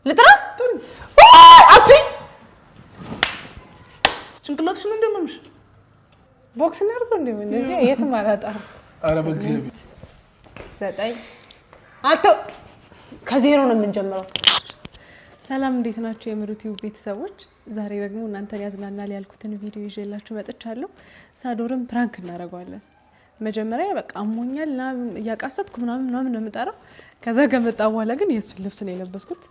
ልጥራ አቺ ጭንቅላትሽን እንደምምሽ ቦክስ እናድርገው እንደምን እዚህ የትም አላጣም አረ በእግዚአብሔር ዘጠኝ አቶ ከዜሮ ነው የምንጀምረው ሰላም እንዴት ናችሁ የምሩቲው ቤተሰቦች ዛሬ ደግሞ እናንተን ያዝናናል ያልኩትን ቪዲዮ ይዤላችሁ መጥቻለሁ ሳዶርም ፕራንክ እናደርጋለን መጀመሪያ በቃ አሞኛልና ያቃሰትኩ ምናምን ነው የምጠራው ከዛ ከመጣ በኋላ ግን የሱ ልብስ ነው የለበስኩት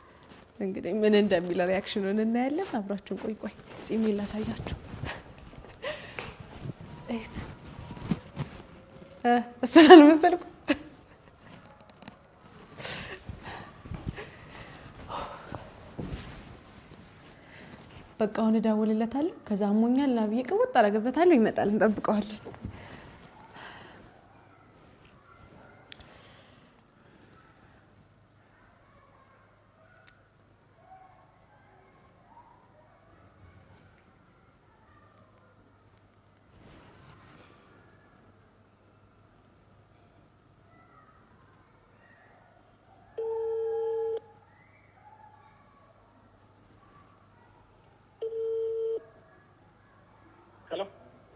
እንግዲህ ምን እንደሚል ሪአክሽኑን እናያለን አብራችሁን ቆይ ጺሜ ላሳያችሁ እት እሱን አልመሰልኩም በቃ አሁን እደውልለታለሁ ከዛ አሞኛል ላብዬ ቅውጥ አረጋበታለሁ ይመጣል እንጠብቀዋለን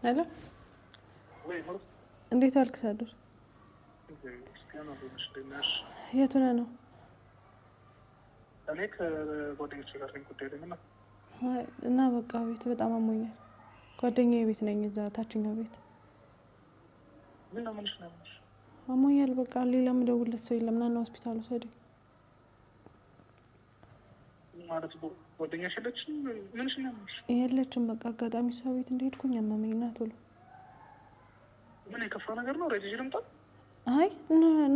Hello? እንዴት ዋልክ ሳዶር? የት ሆነህ ነው? እኔ ከጓደኞቼ ጋር ነኝ እና በቃ ቤት በጣም አሞኛል። ጓደኛዬ ቤት ነኝ እዛ ታችኛው ቤት። ምን ነው ምንሽ ነው? አሞኛል በቃ ሌላ ምደውልለት ሰው የለም ና ሆስፒታል ወሰደኝ። ማለት ጓደኛሽ የለችም? ምንሽ ነው? የለችም በቃ አጋጣሚ ሰው ቤት እንደሄድኩኝ አመመኝና ቶሎ ምን የከፋ ነገር ነው? ረጅም ልምጣ? አይ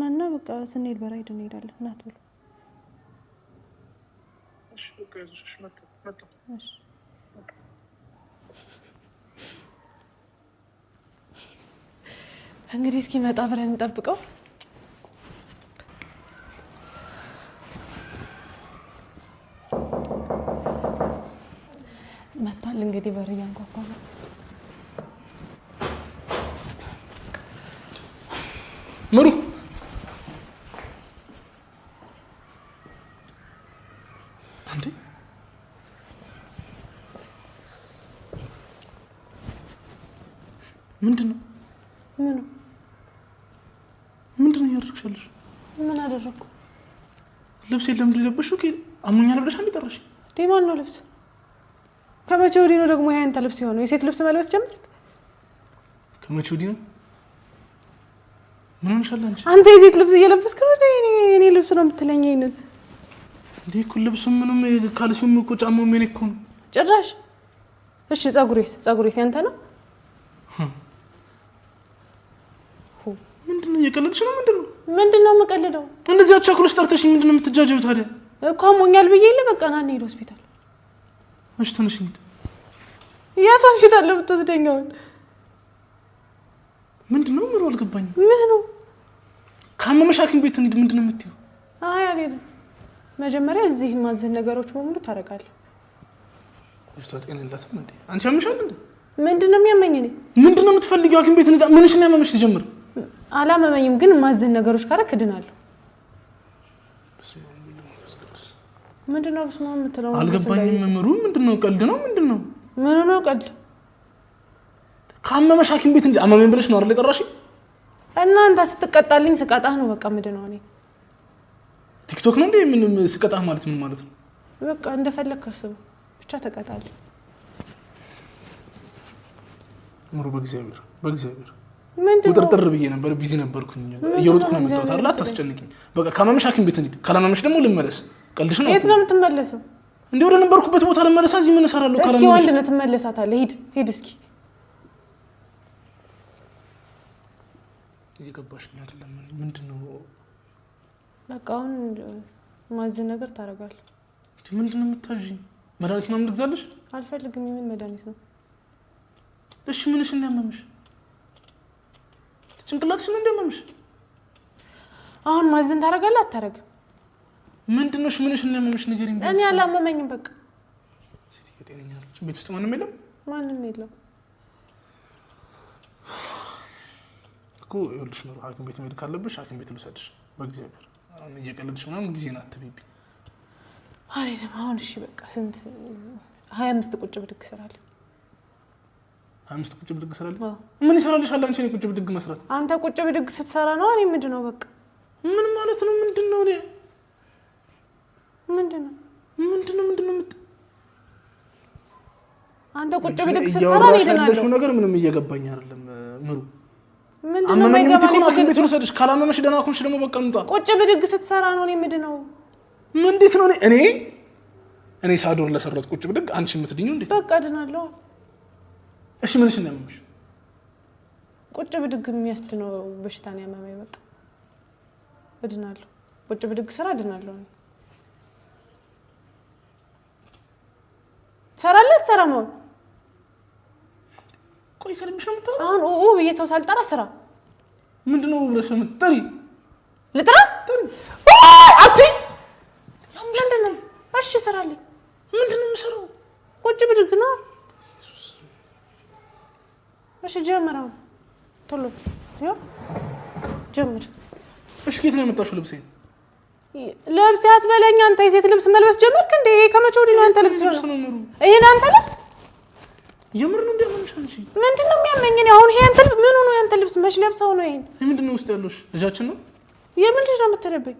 እና በቃ ስንሄድ በራይድ እንሄዳለን እና ቶሎ እሺ በቃ እሺ መጣ እሺ እንግዲህ እስኪመጣ አብረን እንጠብቀው መጣል እንግዲህ በር ያንኳኳ ነው ምሩ አንዴ ምንድነው ያደረግሻለሽ? ምን አደረኩ? ልብስ የለም ሊለበሽው አሞኛል ብለሽ አንዴ ጠራሽ። ዴማን ነው ልብስ? ከመቼ ወዲህ ነው ደግሞ ያንተ ልብስ የሆነው? የሴት ልብስ መልበስ ጀመርክ? ከመቼ ወዲህ ነው? ምን ሆነሻል አንቺ? አንተ የሴት ልብስ እየለበስክ ነው እኔ ልብስ ነው የምትለኝ ይሄንን? እንዴ እኮ ልብሱ ምንም ካልሲውም እኮ ጫማው ምን እኮ ነው ጭራሽ። እሺ ጸጉሬስ ያንተ ነው? ምንድነው እየቀለድሽ ነው? ምንድነው የምቀልደው? እንደዚህ አቻኩለሽ ጠርተሽኝ ምንድነው የምትጃጀው ታዲያ? እኮ አሞኛል ብዬ ይለ በቃ ና እንሂድ ሆስፒታል። እሺ ተነሽ እንሂድ። የት ሆስፒታል ነው የምትወስደኝ? ምንድነው ምሩ አልገባኝም። ምን ነው? ካመመሽ ሐኪም ቤት እንሂድ ምንድነው የምትይው? አይ አልሄድም። መጀመሪያ እዚህ ማዘን ነገሮች በሙሉ ታረጋለህ። ልጅቷ ጤና የላትም እንዴ? አንቺ አምሻል እንዴ? ምንድነው የሚያመኝ? እኔ ምንድነው የምትፈልጊው? ሐኪም ቤት እንሂድ። ምንሽ ነው ያመመሽ ትጀምር? አላመመኝም ግን ማዘን ነገሮች ካረክ ድናለሁ። ምንድነው በስመ አብ የምትለው? አልገባኝም ምሩ። ምንድነው ቀልድ ነው ምንድነው? ምን ነው ቀልድ? ካመመሽ ሐኪም ቤት እንሂድ አመመኝ ብለሽ ነው አይደል የጠራሽ? እና አንተ ስትቀጣልኝ ስቀጣህ ነው በቃ ምንድነው? እኔ ቲክቶክ ነው እንዴ? ምን ስቀጣህ ማለት ምን ማለት ነው? በቃ እንደፈለክ አስብ ብቻ ተቀጣልኝ። ምሩ በእግዚአብሔር ምንድነው? ውጥርጥር ብዬ ነበር ቢዚ ነበርኩኝ እየሮጥኩ ነው የመጣሁት አይደል? አታስጨንቂኝ በቃ ካመመሽ ሐኪም ቤት እንሂድ ካላመመሽ ደግሞ ልመለስ። ቀልድሽ ነው? የት ነው የምትመለሰው? እንዴ ወደ ነበርኩበት ቦታ ልመለስ። እዚህ ምን እሰራለሁ ካላመመሽ? እስኪ ወንድ ነው ትመለሳታለህ። ሂድ እስኪ። እየገባሽኝ አይደለም? ምንድነው? በቃ አሁን ማዘን ነገር ታረጋለህ። ምንድነው የምታዥኝ? መድኃኒት ምናምን ልግዛልሽ? አልፈልግም። ምን መድኃኒት ነው? እሺ ምንሽ ነው ያመመሽ? ጭንቅላትሽ ነው እንደያመመሽ? አሁን ማዘን ታረጋለህ አታረግም? ምንድነው? ምንሽ ነው ያመመሽ ንገሪኝ። እኔ አላመመኝም በቃ። ሴትዮ ጤነኛ ነች? ቤት ውስጥ ማንም የለም? ማንም የለም እኮ። ይኸውልሽ ምሩ ሐኪም ቤት መሄድ ካለብሽ ሐኪም ቤት ልውሰድሽ በእግዚአብሔር። አሁን እየቀለድሽ ምናምን ጊዜን አትብይብኝ አይ ደም አሁን እሺ በቃ ስንት 25 ቁጭ ብድግ ስራለ 25 ቁጭ ብድግ ስራለ ምን ይሰራልሻል አንቺ ቁጭ ብድግ መስራት አንተ ቁጭ ብድግ ስትሰራ ነው እኔ ምንድነው በቃ ምን ማለት ነው ምንድነው እኔ ምንድነው አንተ ቁጭ ብድግ ስትሰራ ነው ይደናል ነገር ምንም እየገባኝ አይደለም ምሩ ምንድነው የማይገባኝ ነገር ትወሰድሽ ካላመመሽ ደና ኮንሽ ደግሞ በቃ እንጣ ቁጭ ብድግ ስትሰራ ነው እኔ ምንድነው እንዴት ነው እኔ ሳዶር ለሰራት ቁጭ ብድግ አንቺ የምትድኙ እንዴት በቃ ድናለሁ እሺ ምንሽ ነው ያመመሽ ቁጭ ብድግ የሚያስድነው በሽታ ነው ያመመኝ በቃ እድናለሁ ቁጭ ብድግ ስራ እድናለሁ ሰራለት ሰራመው ቆይ ከልብሽ ነው የምትጠራ አሁን በየሰው ሳልጠራ ስራ ምንድነው ብለሽ የምትጠሪ ልጥራ አቺ ምንድነው እሺ ሰራልኝ ምንድነው የምሰራው ቁጭ ብድግ ነው እሺ ጀመረው ቶሎ ያ ጀመር እሺ ከየት ነው የመጣሽው ልብሴን ልብስ አትበለኝ አንተ የሴት ልብስ መልበስ ጀመርክ እንዴ ከመቼ ወዲህ ነው አንተ ልብስ ነው ይሄን አንተ ልብስ የምር ነው እንደምንሽ አንቺ ምንድነው የሚያመኝ ነው አሁን ይሄ አንተ ምን ሆኖ ያንተ ልብስ መች ለብሰው ነው ይሄን ምንድነው ውስጥ ያለሽ ልጃችን ነው የምን ልጅ ነው የምትረበኝ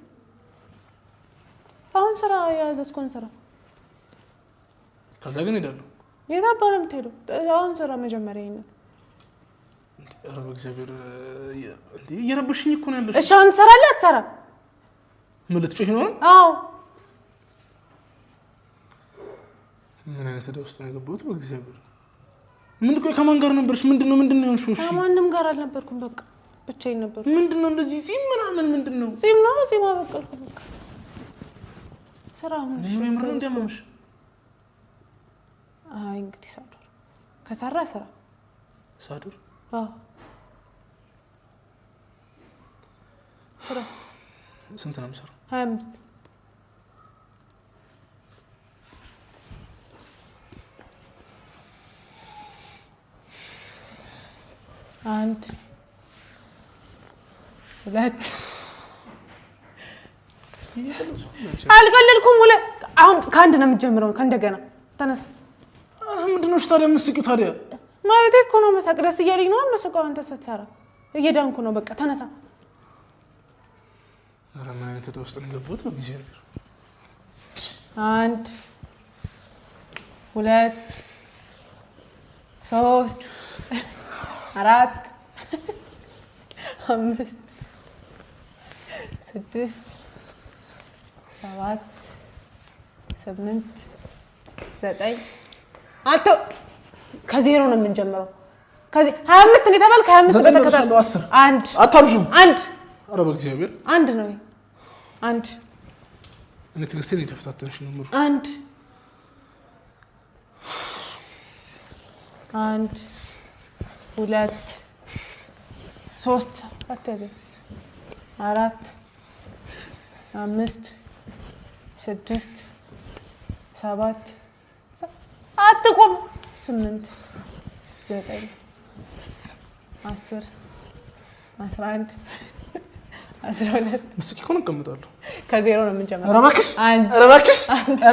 አሁን ስራ ያዘዝኩን ስራ ከዛ ግን ሄዳለሁ የታባረ የምትሄደው አሁን ስራ መጀመሪያ ይሄን ኧረ በእግዚአብሔር እንዴ እየረበሽኝ እኮ ነው ያለሽ እሺ አሁን ትሰራለህ አትሰራም ምን ልትጮህ ነው አዎ ምን አይነት ደውስጥ ነው የገባሁት በእግዚአብሔር ምንድን ነው ከማን ጋር ነበርሽ ምንድነው የሆንሽው እሺ ከማንም ጋር አልነበርኩም በቃ ብቻዬን ነበርኩ ምንድነው እንደዚህ ጺም ምናምን ምንድነው ጺም ነው ጺም አበቀልኩ በቃ ስራው ነው ምንም እንደምንሽ አይ እንግዲህ ሳዶር ከሰራ ስራ ሳዶር አዎ ስራ ስንት ነው የምሰራው 25 አንድ ሁለት አልቀለልኩም ሁለት አሁን ከአንድ ነው የምጀምረው ከእንደገና ተነሳ ምንድነው ታዲያ የምትስቂው ታዲያ ማለት እኮ ነው መሳቅ ደስ እያለኝ ነው መሳቀው አንተ ስትሰራ እየዳንኩ ነው በቃ ተነሳ ኧረ ምን አይነት ደውስጥ ነው የገባሁት በእግዚአብሔር አንድ ሁለት ሶስት አራት አምስት ስድስት ሰባት ስምንት ዘጠኝ አቶ ከዜሮ ነው የምንጀምረው ከዚህ 25 ነው ተባልክ 25 ተከታተል 10 አንድ አታርጁም አንድ ኧረ በእግዚአብሔር አንድ ነው አንድ እኔ ትግስቴን የተፈታተንሽ ነው ምሩ አንድ ሁለት ሶስት አትያዘ አራት አምስት ስድስት ሰባት አትቆም 8 9 10 11 12 ምስኪ ሆነ ቀምጣለሁ ከዜሮ ነው የምንጀምረው ኧረ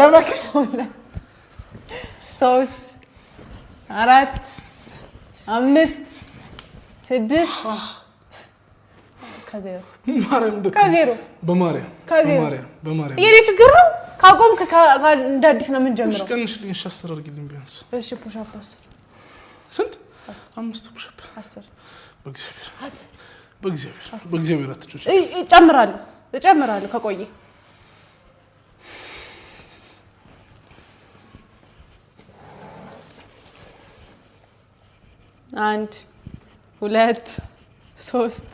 እባክሽ 3 4 5 6 ከዜሮ በማርያም የኔ ችግር ነው ካቆምክ እንደ አዲስ ነው የምንጀምረው ቀንሽልኝ እሺ አስተራርግልኝ ቢያንስ እሺ ፑሽ አፕ ስንት 5 ፑሽ አፕ 10 በእግዚአብሔር አትጮች እጨምራለሁ ከቆየ አንድ ሁለት ሶስት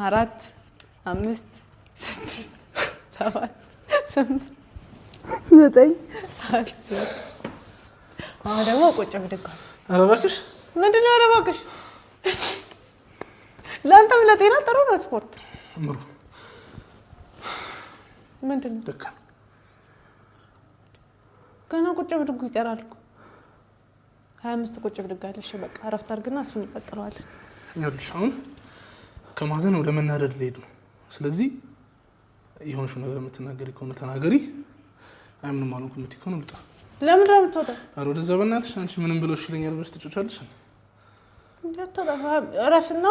አራት አምስት ስድስት ሰባት ስምንት ዘጠኝ 10 አሁን ደግሞ ቁጭ ብድግ ኧረ እባክሽ ምንድነው ኧረ እባክሽ ለአንተም ለጤና ጥሩ ነው ስፖርት ምሩ ምንድነው ደካ ገና ቁጭ ብድግ ይቀራል 25 ቁጭ ብድግ አለሽ በቃ አረፍት አድርግና እሱን እንቀጥለዋለን ይኸውልሽ አሁን ከማዘን ወደ መናደድ ልሄድ ነው ስለዚህ የሆንሽው ነገር የምትናገሪ ከሆነ ተናገሪ አይ ምንም አልሆንኩም እምትይ ከሆነ ልውጣ። ለምን ነው የምትወጣው? ኧረ ወደዛ በእናትሽ አንቺ ምንም ብለሽ ይለኛል ብለሽ ትጮቻለሽ። እንዳትወጣ እረፍና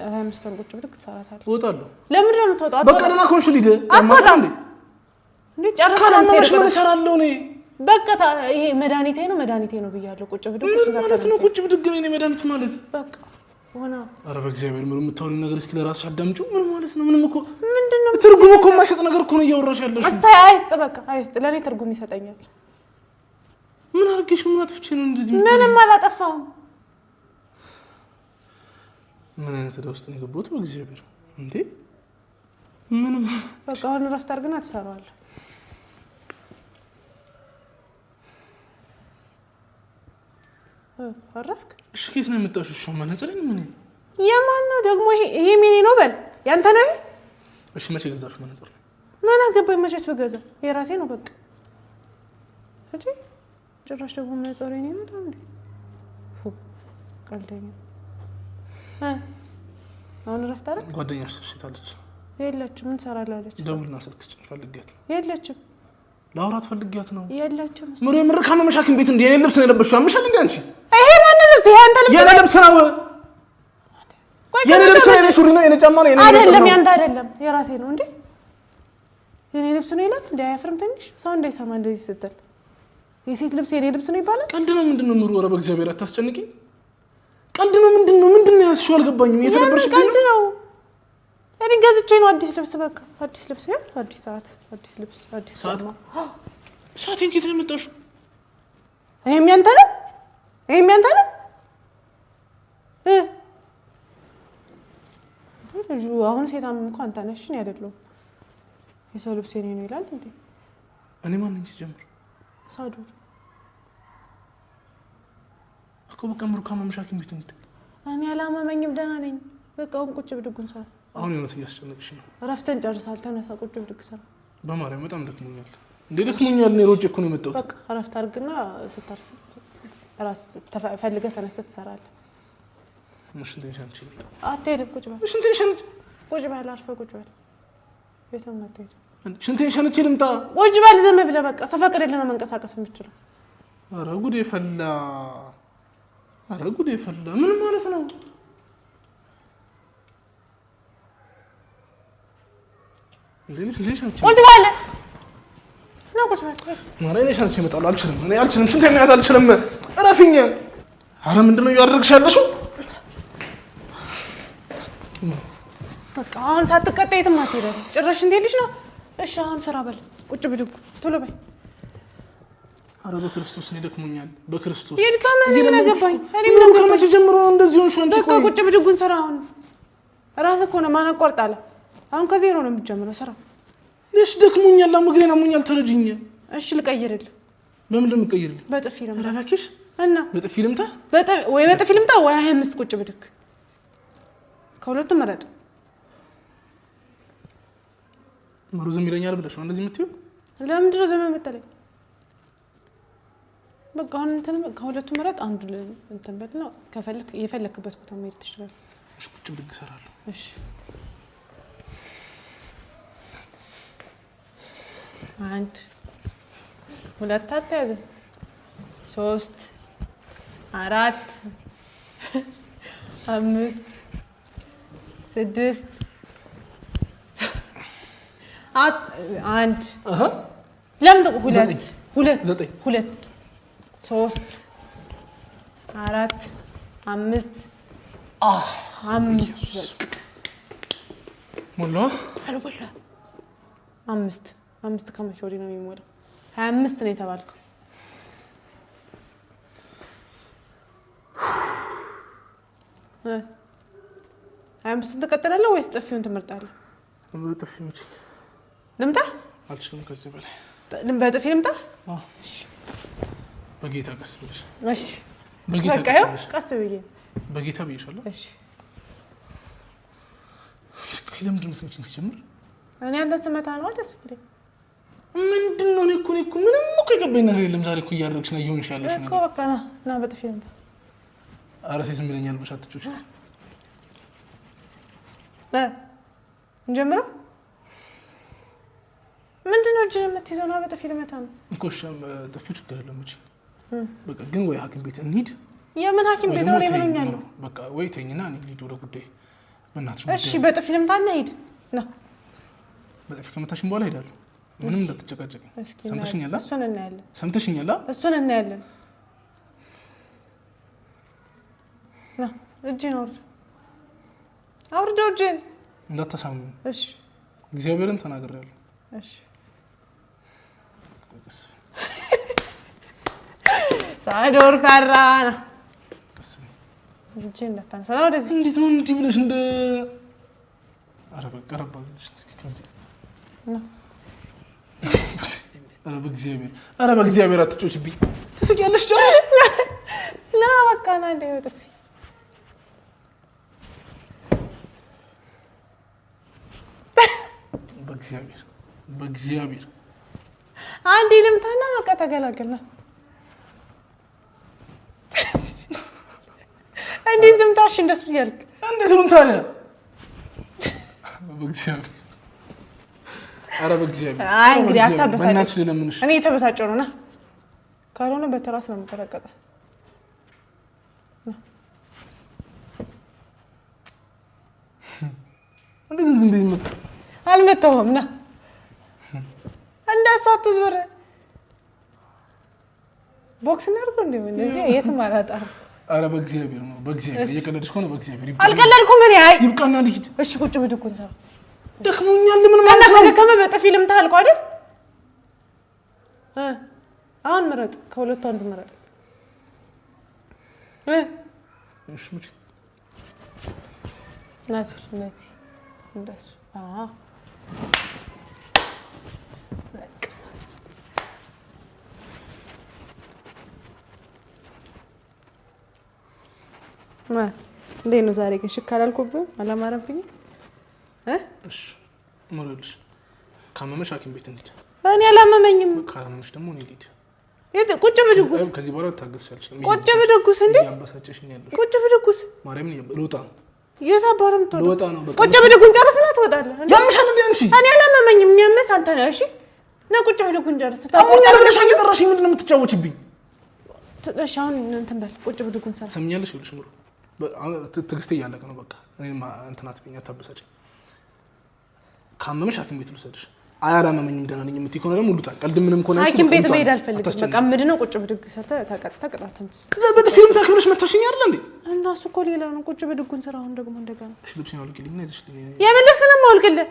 25 ወር ቁጭ ብድግ ትሰራታለህ። እወጣለሁ። ለምን ነው የምትወጣው? በቃ ደህና ከሆንሽ ልሂድ። አትወጣም እንዴ? ጨርሰህ ካላመመሽ ምን እሰራለሁ እኔ? በቃ ይሄ መድኃኒቴ ነው ብያለሁ። ቁጭ ብድግ ማለት ነው ቁጭ ብድግ ነው እኔ መድኃኒት ማለት በቃ ሆና። ኧረ በእግዚአብሔር ምን የምታወሪው ነገር እስኪ ለራስሽ አዳምጪው። ምን ማለት ነው? ምንም እኮ ምንድነው ትርጉም እኮ የማይሰጥ ነገር እኮ ነው እያወራሽ ያለሽ። አይስጥ በቃ አይስጥ። ለኔ ትርጉም ይሰጠኛል። ምን አድርጌሽ ምን አጥፍቼ ነው እንደዚህ? ምንም አላጠፋሁም። ምን አይነት ዕዳ ውስጥ ነው የገባሁት? በእግዚአብሔር እንዴ ምንም በቃ አሁን እረፍት አድርግና ትሰራዋለህ። አረፍክ? እሺ ከየት ነው የመጣሽው? እሺ ማነጽረኝ ምን የማን ነው ደግሞ? ይሄ ሚኒ ነው በል ያንተ ነው። እሺ መቼ ገዛሽው መነጽር? ምን አገባኝ መቼስ ብገዛው የራሴ ነው በቃ። እሺ ጭራሽ ደግሞ መነጽር እኔ ነው እንዴ? ቀልደኛ አሁን እረፍት አደረክ? ጓደኛሽ ትሽታለች? የለችም። ምን ትሰራላለች? ደውልና ስልክ ስጭኝ ፈልጊያት። የለችም። ላውራት ፈልጊያት ነው። የለችም። ምሩ የምርካ ነው መሻክን ቤት እንደ የኔ ልብስ ነው የለበሽው? አምሻል እንዴ አንቺ? ይሄ ማን ልብስ? ይሄ አንተ ልብስ? የኔ ልብስ ነው። የኔ ልብስ ነው። የኔ ሱሪ ነው። የኔ ጫማ ነው። የኔ ልብስ ነው። አይደለም ያንተ አይደለም የራሴ ነው እንዴ? የኔ ልብስ ነው ይላል እንዴ? አያፍርም ትንሽ ሰው እንዳይሰማ እንደዚህ ስትል። የሴት ልብስ የኔ ልብስ ነው ይባላል? ቀልድ ነው ምንድነው? ምሩ ኧረ በእግዚአብሔር አታስጨንቂኝ። ቀልድ ነው ምንድነው? ምንድነው ያዝሽው? አልገባኝም። የተደበርሽ ቀልድ ነው። እኔ ገዝቼ ነው አዲስ ልብስ በቃ አዲስ ልብስ ነው። አዲስ ሰዓት፣ አዲስ ልብስ፣ አዲስ ጫማ። ሰዓቴን ከየት ነው የመጣሽው? ይሄም ያንተ ነው? ይሄም ያንተ ነው? ልጁ አሁን ሴታም እንኳን አንተ ነሽ እኔ አይደለሁም። የሰው ልብስ የኔ ነው ይላል እንዴ? እኔ ማን ነኝ ሲጀምር? ሳዱር እኮ በቃ ምሩ ካመመሻኪን ቤት እንዴ? እኔ አላመመኝም ደህና ነኝ። በቃ አሁን ቁጭ ብድጉን ሰራ። አሁን የሆነ እያስጨነቅሽ ነው። እረፍትን ጨርሳል። ተነሳ ቁጭ ብድግ ሰራ። በማርያም በጣም ደክሞኛል። እንዴ ደክሞኛል። እኔ ሮጬ እኮ ነው የመጣሁት። በቃ እረፍት አድርግና ስታርፍ ራስ ፈልገህ ተነስተህ ትሰራለህ። እሺ እንትን ሻንቺ አትሄድም። ቁጭ በል። እሺ እንትን ሻንቺ ቁጭ በል። አርፈህ ቁጭ በል። ቤትም አትሄድም። ሽንቴን ሸንቼ ልምጣ? ቁጭ በል ዝም ብለህ በቃ ስፈቅድልህ ነው መንቀሳቀስ የምትችለው። ኧረ ጉዴ ፈላ። ኧረ ጉዴ ፈላ። ምን ማለት ነው? ቁጭ በል ነው ቁጭ በል። ማርያም እኔ ሻንቺ እመጣለሁ። አልችልም። እኔ አልችልም። ሽንቴን መያዝ አልችልም። እረፊኝ። ኧረ ምንድነው እያደረግሽ ያለሽው? በቃ አሁን ሳትቀጣ የትም አትሄድም። ጭራሽ እንዴት ልጅ ነው? እሺ አሁን ስራ በል። ቁጭ ብድግ ቶሎ በል። ኧረ በክርስቶስ እኔ ደክሞኛል። በክርስቶስ ይልካም እኔ ምን አገባኝ? እኔ ምን አገባኝ? ከመቼ ጀምሮ እንደዚህ ሆንሽ አንቺ? በቃ ቁጭ ብድጉን ስራ። አሁን ራስህ እኮ ነው ማን አቋርጣለ? አሁን ከዜሮ ነው የምትጀምረው ስራ። ለሽ ደክሞኛል። አምግሬን አሞኛል። ተረጅኝ። እሺ ልቀይርልህ። በምንድን ነው የምትቀይርልኝ? በጥፊ ልምታ። ኧረ እባክሽ እና በጥፊ ልምታ? ወይ በጥፊ ልምታ ወይ 25 ቁጭ ብድግ። ከሁለቱም መረጥ። ምሩ ዝም ይለኛል ብለሽ ነው እንደዚህ የምትይው? ለምንድን ነው ዝም የምትለኝ? በቃ አሁን እንትን ከሁለቱም መረጥ አንዱ እንትን በልና ከፈለክ የፈለክበት ቦታ መሄድ ትችላለህ። እሺ ቁጭ ብድግ እሰራለሁ። እሺ 1 2 አትያዝ 3 4 5 6 1 ለምን ጥቁ 2 3 4 5 በቃ ሞላ አልወላ 5 ከመቼ ወዲህ ነው የሚሞላው? 25 ነው የተባልከው። አምስቱን ትቀጥላለህ ወይስ ጥፊውን ትመርጣለህ? በጥፊ ምጪ። ልምታ? አልችልም ከዚህ በላይ። በጥፊ ልምታ? አዎ። እሺ። በጌታ ቀስ ብለሽ። እሺ። በጌታ ቀስ ብዬ። በጌታ ብዬሻለሁ። እሺ። ለምንድን ነው የምትመጪኝ ሲጀምር? እኔ አንተን ስመታ ነው ደስ ብለኝ። ምንድን ነው? እኔ እኮ ምንም እኮ የገባኝ ነገር የለም። ዛሬ እኮ እያደረግሽ ነው እየሆንሽ ያለሽ ነገር እኮ በቃ ና በጥፊ ልምታ። ኧረ ሴት ዝም ብለኛል ብለሽ አትጮች። እንጀምረው? ምንድነው እጅ የምትይዘው ነው በጥፊ ልመታ ነው እኮ ጥፊው ችግር የለውም እቺ በቃ ግን ወይ ሐኪም ቤት እንሂድ የምን ሐኪም ቤት ነው ይብሉኛል በቃ ወይ ተኝና እንሂድ ወደ ጉዳይ በእናትሽ እሺ በጥፊ ልምታና ሂድ ና በጥፊ ከመታሽን በኋላ ሄዳለሁ ምንም እንዳትጨቃጨቂ ሰምተሽኛል ሰምተሽኛል እሱን እናያለን ና እጅን አውርደው እጅን እንዳታሳሙ እሺ እግዚአብሔርን ተናግሬያለሁ እሺ ሳዶር ፈራና እጅን እንዳታነሳ ነው ደስ እንዴት ነው እንዲህ ብለሽ እንደ አረበ ቀረባልሽ ከዚህ ነው አረ በእግዚአብሔር አትጮችብኝ ትስቂያለሽ ጭራሽ ና በቃ ና እንደ ጥፊ በእግዚአብሔር አንዴ ልምታና በቃ ተገላገልና እንዴት ልምታሽ እንደሱ ያልክ እንዴት ልምታለ በእግዚአብሔር አረ በእግዚአብሔር አይ እንግዲህ አታበሳጭ በእናትሽ ለምንሽ እኔ ተበሳጨው ነውና ካልሆነ በተራስ ነው የምቀረቀጠ እንዴት ዝም ብዬ መጣ አልመጣሁም ና እንደሱ አትዞር ቦክስ እናድርገው እንደዚህ የትም አላጣም አረ በእግዚአብሔር ነው በእግዚአብሔር እየቀለድሽ ከሆነ በእግዚአብሔር አልቀለድኩም እኔ አይ ይብቃና ልሂድ እሺ ቁጭ ብድኩን ሰው ደክሞኛል ምን ማለት ነው ከመ በጥፊ ልምታ አልኩ አይደል አሁን ምረጥ ከሁለቱ አንዱ ምረጥ እሺ ሙጭ ናስ ለዚህ እንደሱ እንዴ ነው ዛሬ ግን ሽክ አላልኩብህ አላማረብኝ እሺ ሞራልሽ ካመመሽ ሐኪም ቤት እንሂድ እኔ አላመመኝም ካመመሽ ደግሞ እንሂድ ቁጭ ብድጉስ ከዚህ በኋላ ታገስሻለሽ ቁጭ ብድጉስ እንዴ ያባሳጨሽኝ ያለሽ ቁጭ ብድጉስ ማርያምን ልወጣ ነው የሳባረም ልወጣ ነው በቃ ቁጭ ብድጉን ጨርስና ትወጣለህ ያምሻል እንዴ አንቺ እኔ አላመመኝም የሚያመስ አንተ ነህ እሺ ና ቁጭ ብድጉን ጨርስ ታውቁኝ ለምንሽ እየጠራሽኝ ምንድነው የምትጫወችብኝ እሺ አሁን እንትን በል ቁጭ ብድጉን ሰራ ሰምኛለሽ ይልሽ ሙሉ ትግስቴ ያለቀ ነው በቃ እኔማ እንትናት በእኛ ታበሳጭ ካመመሽ ሐኪም ቤት ልውሰድሽ አያላመመኝም ደህና ነኝ የምትይ ከሆነ ደግሞ ልውጣ ቀልድ ምንም ከሆነ ሐኪም ቤት መሄድ አልፈልግም በቃ ምንድነው ቁጭ ብድግ ሰርተህ ተቀጣተን በፊልም ታክብለሽ መታሽኝ አይደል እንዴ እና እሱ እኮ ሌላ ነው ቁጭ ብድጉን ስራ አሁን ደግሞ እንደገና እሺ ልብስሽን አውልቂልኝ እና ይዘሽ የምን ልብስ ነው የማውልቅልህ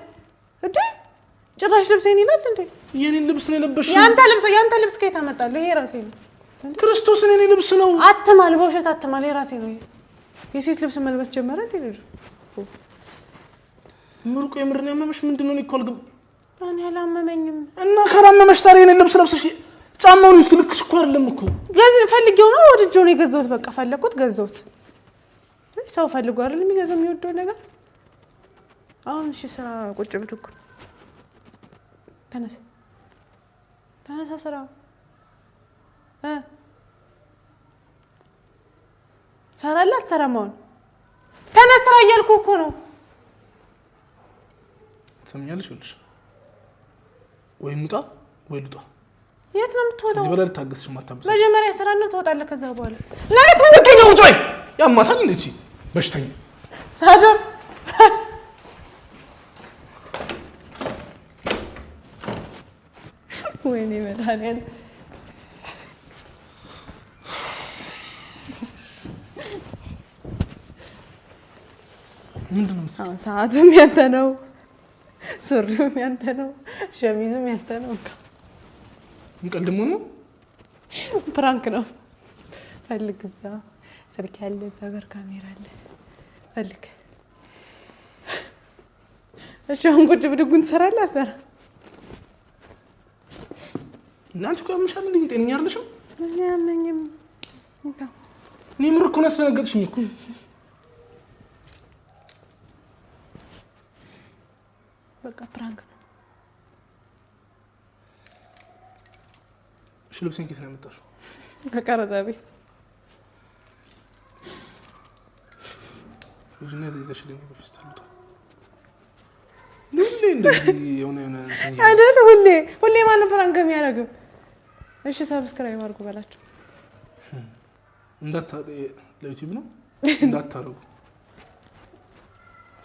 እንዴ ጭራሽ ልብሴን ይላል እንዴ የኔን ልብስ ነው የለበሽው ያንተ ልብስ ከየት አመጣለሁ ይሄ ራሴ ነው ክርስቶስን የኔ ልብስ ነው አትማል በውሸት አትማል የራሴ ነው የሴት ልብስ መልበስ ጀመረ እንዴ ልጅ ምሩቆ የምርን ያመመሽ ምንድነው ሊቆልግ እኔ አላመመኝም እና ካላመመሽ ታዲያ የኔን ልብስ ለብሰሽ ጫማውን እስኪ ልክሽ እኮ አይደለም እኮ ገዝ ፈልጌው ነው ወድጄው ነው የገዛሁት በቃ ፈለኩት ገዛሁት ሰው ፈልጎ አይደል የሚገዛው የሚወደው ነገር አሁን እሺ ስራ ቁጭ ብድኩ ተነስ ስራ ሰራላት ሰራማውን ተነስ ስራ እያልኩ እኮ ነው ሰምኛለሽ ወልሽ ወይ ሙጣ ወይ ልጣ የት ነው የምትወጣው እዚህ በላይ ታገስሽ ማታበስ መጀመሪያ ስራ ነው ትወጣለህ ከዛ በኋላ ለምን ትተኛው ጮይ ያማታኝ ልጅ በሽተኛ ሳዶር ወይኔ መድኃኒዓለም ምንድነው ሰዓቱም ያንተ ነው ሱሪውም ያንተ ነው ሸሚዙም ያንተ ነው እንቀልድሞ ነው ፕራንክ ነው ፈልግ እዛ ስልክ ያለ እዛ ጋር ካሜራ አለ ፈልግ እሺ አሁን ቁጭ ብድጉን ትሰራለህ አሰራ እናንቺ እኮ ያምሻል እንዴ ጤነኛ አይደለሽም እኔ አመኝም እኔ ምር እኮ ነው ያስደነገጥሽኝ እኮ በቃ ፕራንክ ነው እሺ ልብስን ከየት ነው ያመጣሽው ከቀረጻ ቤት ልጅና ዘይዘሽልኝ በፊስታል ነው እንደዚህ የሆነ አይደል ሁሌ ማን ፕራንክ የሚያደርገው እሺ ሰብስክራይብ አድርጉ በላቸው ለዩቲዩብ ነው እንዳታረጉ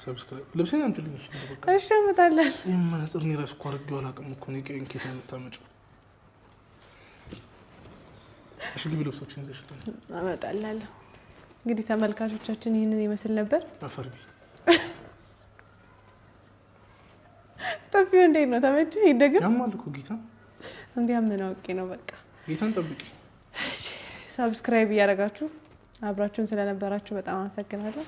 ሰብስክራይብ ለብሰን አንቺልኝ እሺ አመጣለሁ መነጽር ነው ራስ ቋርጌው አላውቅም እኮ ነው ከእንኪ ኬት ነው የምታመጪው እሺ ግቢ ልብሶችን ይዘሽ አመጣለሁ እንግዲህ ተመልካቾቻችን ይሄንን ይመስል ነበር አፈርቢ ጠፊው እንዴት ነው ተመቸህ ይደገም ያማል እኮ ጌታ እንዲያምን አውቄ ነው በቃ ጌታን ጠብቂ እሺ ሰብስክራይብ ያደርጋችሁ አብራችሁን ስለነበራችሁ በጣም አመሰግናለሁ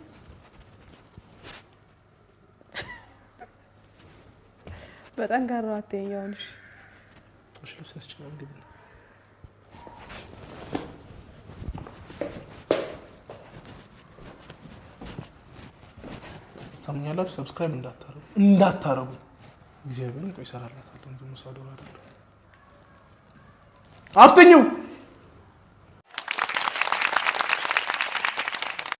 በጣም ጋራው አትየኛውልሽ እሺ ልብሳችሁ እንግዲህ ሰምኛላችሁ ሰብስክራይብ እንዳታረጉ እግዚአብሔርን ቆይ ሰራላታለሁ እንደምሳደው አይደለም አፍተኛው